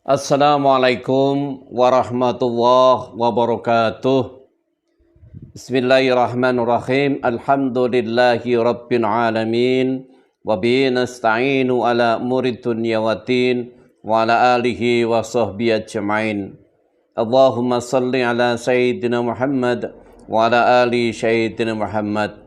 Assalamualaikum warahmatullahi wabarakatuh. Bismillahirrahmanirrahim. Alhamdulillahi rabbil alamin. Wa bihi nasta'inu ala umuri dunya waddin wa ala alihi wa sahbihi ajma'in. Allahumma salli ala sayyidina Muhammad wa ala ali sayyidina Muhammad.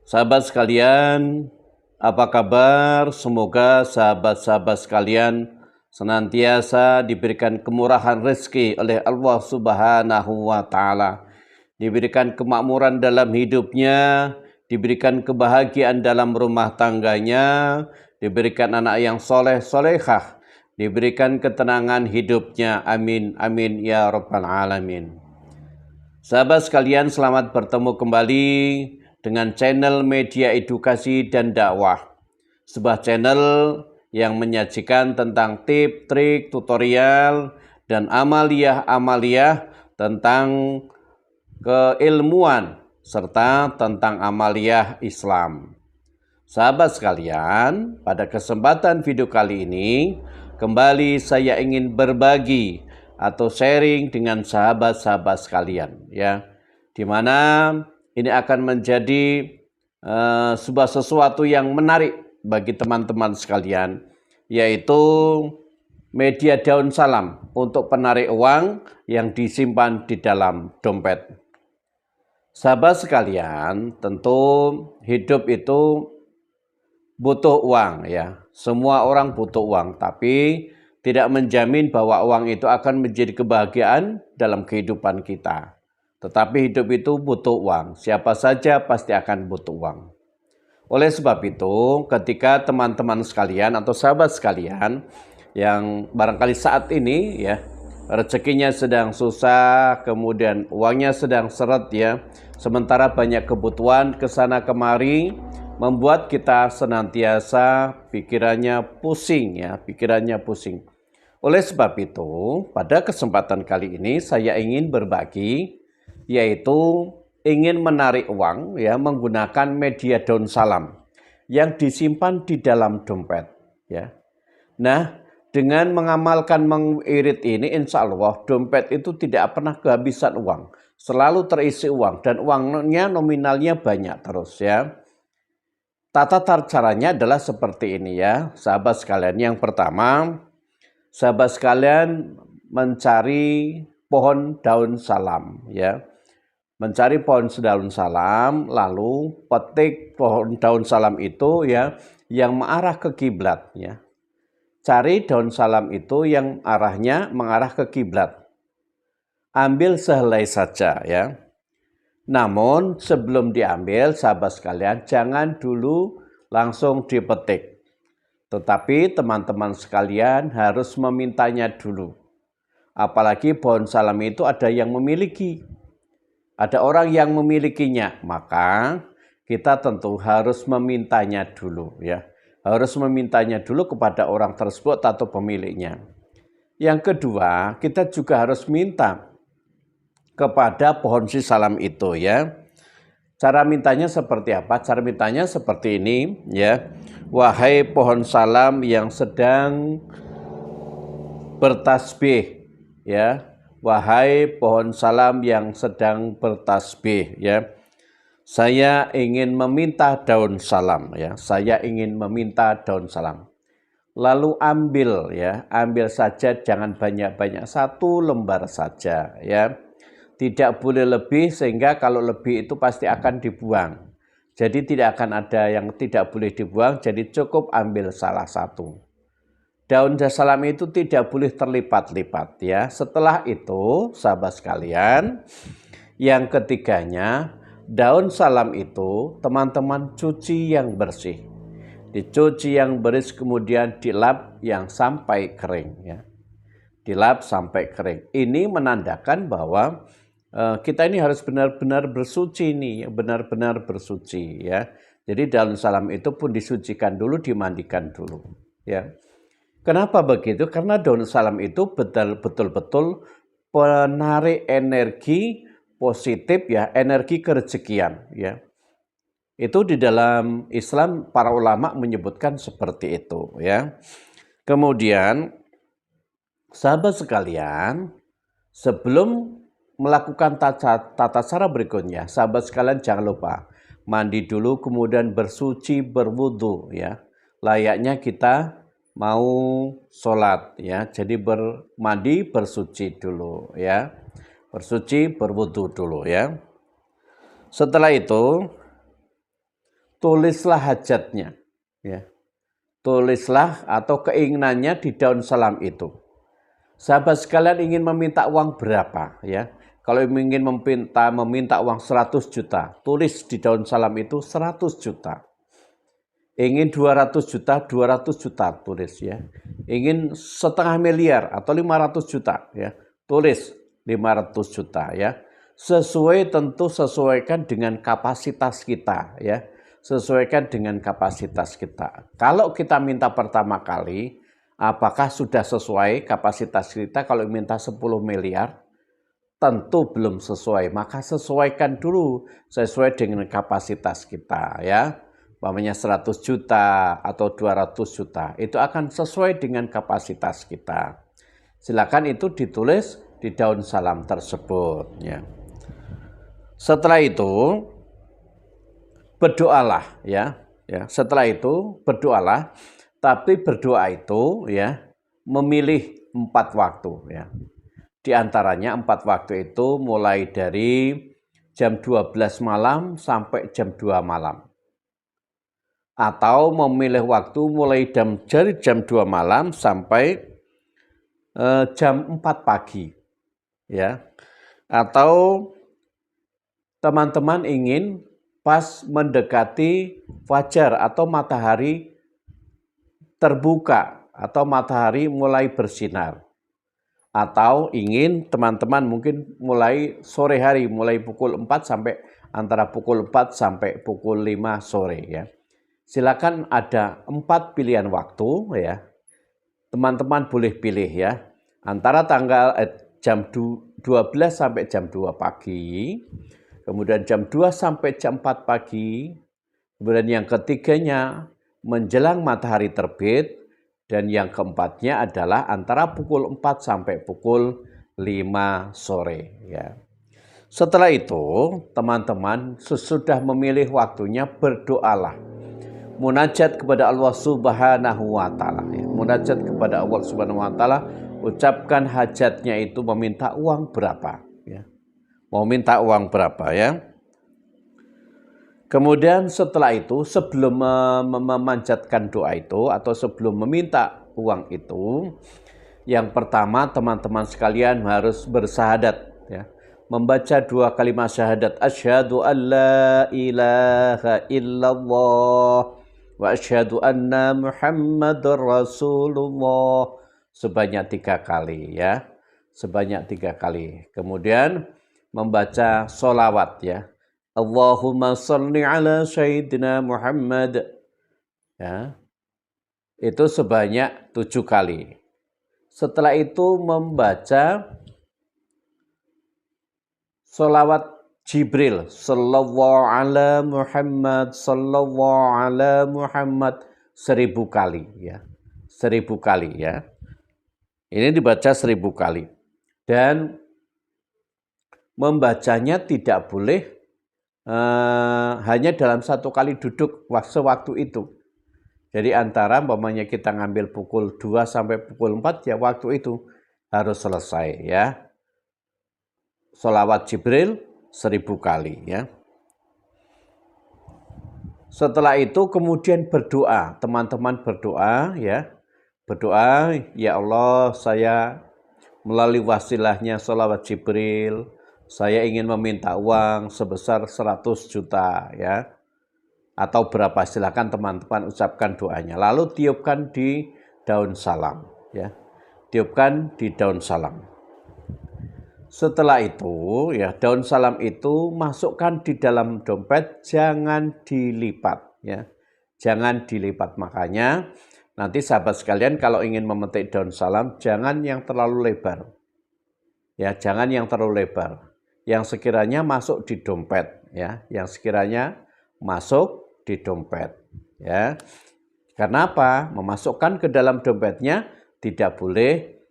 Sahabat sekalian, apa kabar? Semoga sahabat-sahabat sekalian senantiasa diberikan kemurahan rezeki oleh Allah Subhanahu wa Ta'ala, diberikan kemakmuran dalam hidupnya, diberikan kebahagiaan dalam rumah tangganya, diberikan anak yang soleh solehah, diberikan ketenangan hidupnya. Amin amin ya rabbal alamin. Sahabat sekalian, selamat bertemu kembali dengan channel Media Edukasi dan Dakwah, sebuah channel yang menyajikan tentang tips, trik, tutorial, dan amaliyah-amaliyah tentang keilmuan serta tentang amaliyah Islam. Sahabat sekalian, pada kesempatan video kali ini kembali saya ingin berbagi atau sharing dengan sahabat-sahabat sekalian, ya, di mana ini akan menjadi sebuah sesuatu yang menarik bagi teman-teman sekalian, yaitu media daun salam untuk penarik uang yang disimpan di dalam dompet. Sahabat sekalian, tentu hidup itu butuh uang, ya. Semua orang butuh uang, tapi tidak menjamin bahwa uang itu akan menjadi kebahagiaan dalam kehidupan kita. Tetapi hidup itu butuh uang. Siapa saja pasti akan butuh uang. Oleh sebab itu, ketika teman-teman sekalian atau sahabat sekalian yang barangkali saat ini, ya, rezekinya sedang susah, kemudian uangnya sedang seret, ya, sementara banyak kebutuhan kesana kemari, membuat kita senantiasa pikirannya pusing, ya, pikirannya pusing. Oleh sebab itu, pada kesempatan kali ini saya ingin berbagi, yaitu ingin menarik uang, ya, menggunakan media daun salam yang disimpan di dalam dompet, ya. Nah, dengan mengamalkan mengirit ini, insya Allah dompet itu tidak pernah kehabisan uang, selalu terisi uang dan uangnya nominalnya banyak terus, ya. Tata caranya adalah seperti ini, ya, sahabat sekalian. Yang pertama, sahabat sekalian mencari pohon daun salam, ya. Mencari pohon daun salam, lalu petik pohon daun salam itu, ya, yang mengarah ke kiblat, ya. Cari daun salam itu yang arahnya mengarah ke kiblat. Ambil sehelai saja, ya. Namun sebelum diambil, sahabat sekalian, jangan dulu langsung dipetik. Tetapi teman-teman sekalian harus memintanya dulu. Apalagi pohon salam itu ada yang memiliki. Ada orang yang memilikinya, maka kita tentu harus memintanya dulu, ya. Harus memintanya dulu kepada orang tersebut atau pemiliknya. Yang kedua, kita juga harus minta kepada pohon si salam itu, ya. Cara mintanya seperti apa? Cara mintanya seperti ini, ya. Wahai pohon salam yang sedang bertasbih, ya. Wahai pohon salam yang sedang bertasbih, ya. Saya ingin meminta daun salam, ya. Saya ingin meminta daun salam. Lalu ambil, ya. Ambil saja, jangan banyak-banyak, 1 lembar saja, ya. Tidak boleh lebih, sehingga kalau lebih itu pasti akan dibuang. Jadi tidak akan ada yang tidak boleh dibuang, jadi cukup ambil salah satu. Daun salam itu tidak boleh terlipat-lipat, ya. Setelah itu, sahabat sekalian, yang ketiganya, daun salam itu teman-teman cuci yang bersih. Dicuci yang bersih, kemudian dilap yang sampai kering, ya. Dilap sampai kering. Ini menandakan bahwa kita ini harus benar-benar bersuci nih, benar-benar bersuci, ya. Jadi daun salam itu pun disucikan dulu, dimandikan dulu, ya. Kenapa begitu? Karena daun salam itu betul-betul penarik energi positif, ya, energi kerezekian, ya. Itu di dalam Islam para ulama menyebutkan seperti itu, ya. Kemudian Sahabat sekalian, sebelum melakukan tata cara berikutnya, sahabat sekalian jangan lupa mandi dulu, kemudian bersuci, berwudu ya. Layaknya kita mau sholat ya. Jadi mandi, bersuci dulu ya. Bersuci, berwudu dulu ya. Setelah itu tulislah hajatnya ya. Tulislah atau keinginannya di daun salam itu. Sahabat sekalian ingin meminta uang berapa ya? Kalau ingin meminta uang 100 juta, tulis di daun salam itu 100 juta. Ingin 200 juta, 200 juta tulis ya. Ingin 500 miliar atau 500 juta ya, tulis 500 juta ya. Sesuaikan dengan kapasitas kita ya. Sesuaikan dengan kapasitas kita. Kalau kita minta pertama kali, apakah sudah sesuai kapasitas kita? Kalau minta 10 miliar, tentu belum sesuai. Maka sesuaikan dulu sesuai dengan kapasitas kita ya. Umpamanya 100 juta atau 200 juta. Itu akan sesuai dengan kapasitas kita. Silakan itu ditulis di daun salam tersebut ya. Setelah itu berdoalah ya. Setelah itu berdoalah, tapi berdoa itu ya memilih 4 waktu ya. Di antaranya 4 waktu itu mulai dari jam 12 malam sampai jam 2 malam. Atau memilih waktu mulai dari jam 2 malam sampai jam 4 pagi. Ya. Atau teman-teman ingin pas mendekati fajar atau matahari terbuka atau matahari mulai bersinar. Atau ingin teman-teman mungkin mulai sore hari, mulai pukul 4 sampai antara pukul 4 sampai pukul 5 sore ya. Silakan, ada 4 pilihan waktu ya. Teman-teman boleh pilih ya. Antara jam 12 sampai jam 2 pagi. Kemudian jam 2 sampai jam 4 pagi. Kemudian yang ketiganya menjelang matahari terbit. Dan yang keempatnya adalah antara pukul 4 sampai pukul 5 sore ya. Setelah itu, teman-teman sesudah memilih waktunya berdoalah. Munajat kepada Allah Subhanahu wa taala ya. Munajat kepada Allah Subhanahu wa taala, ucapkan hajatnya itu meminta uang berapa ya. Mau minta uang berapa ya. Kemudian setelah itu sebelum memanjatkan doa itu atau sebelum meminta uang itu, yang pertama teman-teman sekalian harus bersahadat ya. Membaca 2 kalimat syahadat, asyhadu an la ilaha illallah wa asyhadu anna Muhammadar Rasulullah sebanyak 3 kali ya. Sebanyak 3 kali. Kemudian membaca sholawat ya. Allahumma salli ala Sayyidina Muhammad ya. Itu sebanyak 7 kali. Setelah itu membaca sholawat Jibril sallallahu ala Muhammad sallallahu ala Muhammad 1000 kali ya. 1000 kali ya. Ini dibaca 1000 kali. Dan membacanya tidak boleh hanya dalam 1 kali duduk sewaktu itu. Jadi antara umpamanya kita ngambil pukul 2 sampai pukul 4 ya, waktu itu harus selesai ya. Sholawat Jibril 1000 kali ya. Setelah itu kemudian berdoa, teman-teman berdoa ya. Berdoa, ya Allah, saya melalui wasilahnya sholawat Jibril, saya ingin meminta uang sebesar 100 juta ya. Atau berapa, silakan teman-teman ucapkan doanya. Lalu tiupkan di daun salam ya. Tiupkan di daun salam. Setelah itu ya, daun salam itu masukkan di dalam dompet, jangan dilipat ya. Jangan dilipat. Makanya nanti sahabat sekalian kalau ingin memetik daun salam jangan yang terlalu lebar. Ya, jangan yang terlalu lebar. Yang sekiranya masuk di dompet ya, yang sekiranya masuk di dompet ya. Karena apa? Memasukkan ke dalam dompetnya tidak boleh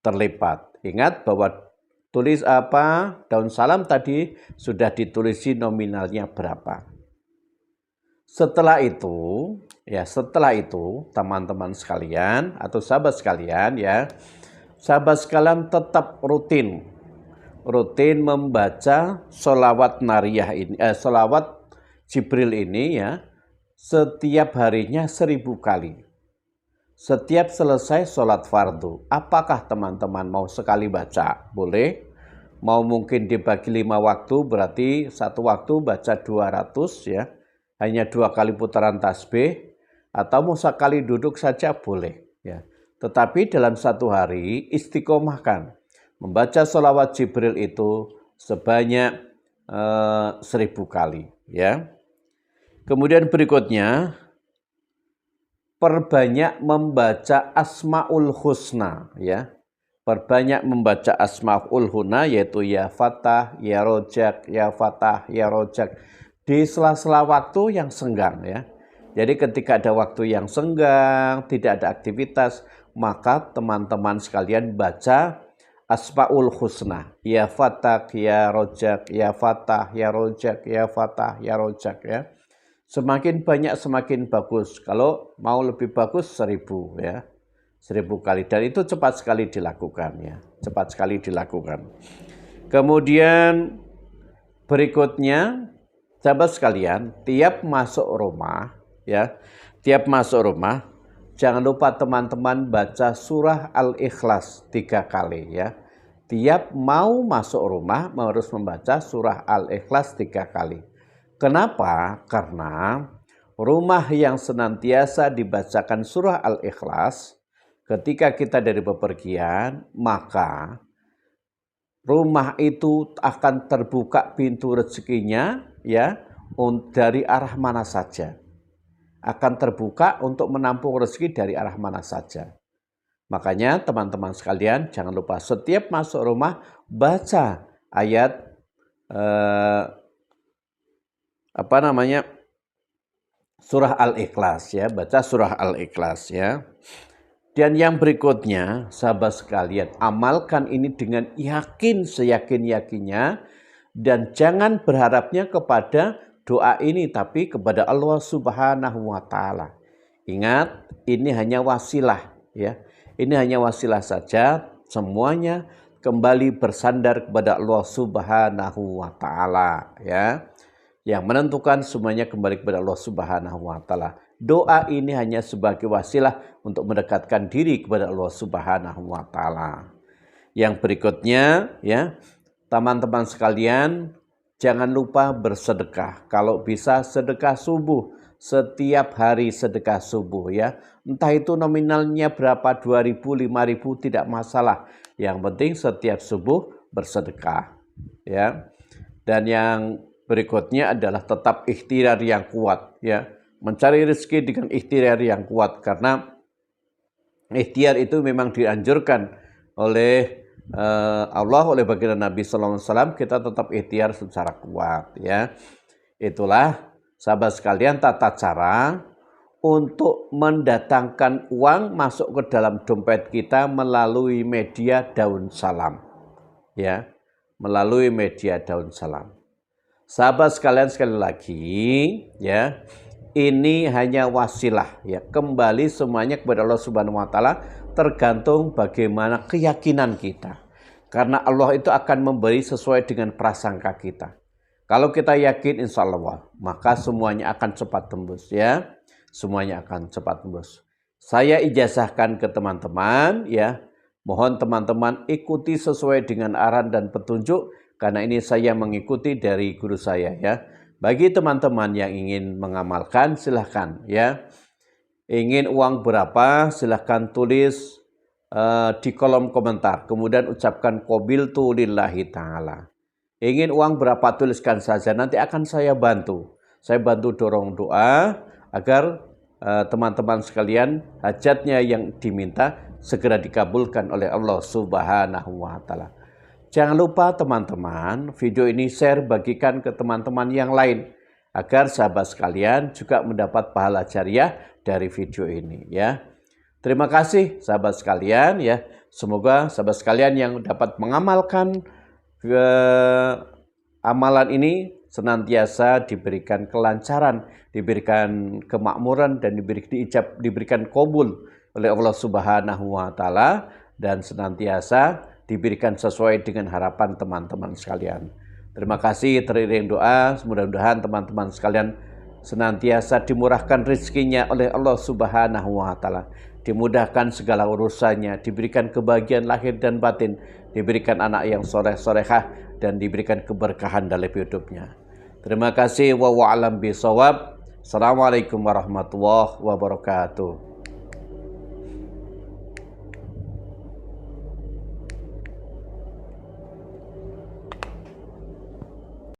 terlipat. Ingat bahwa tulis apa? Daun salam tadi sudah ditulisi nominalnya berapa. Setelah itu teman-teman sekalian atau sahabat sekalian sahabat sekalian tetap rutin membaca sholawat nariyah ini, sholawat Jibril ini setiap harinya 1000 kali. Setiap selesai sholat fardu. Apakah teman-teman mau sekali baca? Boleh. Mau mungkin dibagi 5 waktu, berarti satu waktu baca 200 hanya 2 kali putaran tasbih, atau mau sekali duduk saja boleh. Tetapi dalam satu hari istiqomahkan membaca sholawat Jibril itu sebanyak 1000 kali. Kemudian berikutnya, perbanyak membaca Asmaul Husna. Perbanyak membaca Asmaul Husna, yaitu ya Fatah, ya Rojak, ya Fatah, ya Rojak, di sela-sela waktu yang senggang. Jadi ketika ada waktu yang senggang, tidak ada aktivitas, maka teman-teman sekalian baca Asmaul Husna, ya Fatah, ya Rojak, ya Fatah, ya Rojak, ya Fatah, ya Rojak. Semakin banyak semakin bagus. Kalau mau lebih bagus 1000 1000 kali, dan itu cepat sekali dilakukan cepat sekali dilakukan. Kemudian berikutnya, sahabat sekalian, tiap masuk rumah jangan lupa teman-teman baca surah Al-Ikhlas 3 kali. Tiap mau masuk rumah harus membaca surah Al-Ikhlas 3 kali. Kenapa? Karena rumah yang senantiasa dibacakan surah Al-Ikhlas ketika kita dari bepergian, maka rumah itu akan terbuka pintu rezekinya dari arah mana saja. Akan terbuka untuk menampung rezeki dari arah mana saja. Makanya teman-teman sekalian jangan lupa setiap masuk rumah baca ayat surah Al-Ikhlas baca surah Al-Ikhlas Dan yang berikutnya, sahabat sekalian, amalkan ini dengan yakin seyakin-yakinnya, dan jangan berharapnya kepada doa ini, tapi kepada Allah Subhanahu wa Ta'ala. Ingat, ini hanya wasilah Ini hanya wasilah saja, semuanya kembali bersandar kepada Allah Subhanahu wa Ta'ala Yang menentukan semuanya kembali kepada Allah Subhanahu wa Ta'ala. Doa ini hanya sebagai wasilah untuk mendekatkan diri kepada Allah Subhanahu wa Ta'ala. Yang berikutnya teman-teman sekalian, jangan lupa bersedekah. Kalau bisa sedekah subuh, setiap hari sedekah subuh Entah itu nominalnya berapa, 2.000, 5.000 tidak masalah. Yang penting setiap subuh bersedekah Dan yang berikutnya adalah tetap ikhtiar yang kuat mencari rezeki dengan ikhtiar yang kuat, karena ikhtiar itu memang dianjurkan oleh Allah, oleh baginda Nabi SAW, kita tetap ikhtiar secara kuat Itulah sahabat sekalian tata cara untuk mendatangkan uang masuk ke dalam dompet kita melalui media daun salam melalui media daun salam. Sahabat sekalian, sekali lagi ini hanya wasilah kembali semuanya kepada Allah Subhanahu wa Ta'ala, tergantung bagaimana keyakinan kita, karena Allah itu akan memberi sesuai dengan prasangka kita. Kalau kita yakin, insya Allah, maka semuanya akan cepat tembus semuanya akan cepat tembus. Saya ijazahkan ke teman-teman mohon teman-teman ikuti sesuai dengan arahan dan petunjuk, karena ini saya mengikuti dari guru saya Bagi teman-teman yang ingin mengamalkan, silahkan Ingin uang berapa, silahkan tulis di kolom komentar. Kemudian ucapkan qabiltu lillahi ta'ala. Ingin uang berapa, tuliskan saja. Nanti akan saya bantu. Saya bantu dorong doa agar teman-teman sekalian hajatnya yang diminta segera dikabulkan oleh Allah Subhanahu wa Ta'ala. Jangan lupa teman-teman, video ini share, bagikan ke teman-teman yang lain, agar sahabat sekalian juga mendapat pahala jariah dari video ini Terima kasih sahabat sekalian ya. Semoga sahabat sekalian yang dapat mengamalkan amalan ini senantiasa diberikan kelancaran, diberikan kemakmuran dan diberikan qabul oleh Allah Subhanahu wa taala dan senantiasa diberikan sesuai dengan harapan teman-teman sekalian. Terima kasih, teriring doa, mudah-mudahan teman-teman sekalian senantiasa dimurahkan rezekinya oleh Allah Subhanahu wa taala, dimudahkan segala urusannya, diberikan kebahagiaan lahir dan batin, diberikan anak yang soleh-solehah dan diberikan keberkahan dalam hidupnya. Terima kasih wa a'lam bishawab. Assalamualaikum warahmatullahi wabarakatuh.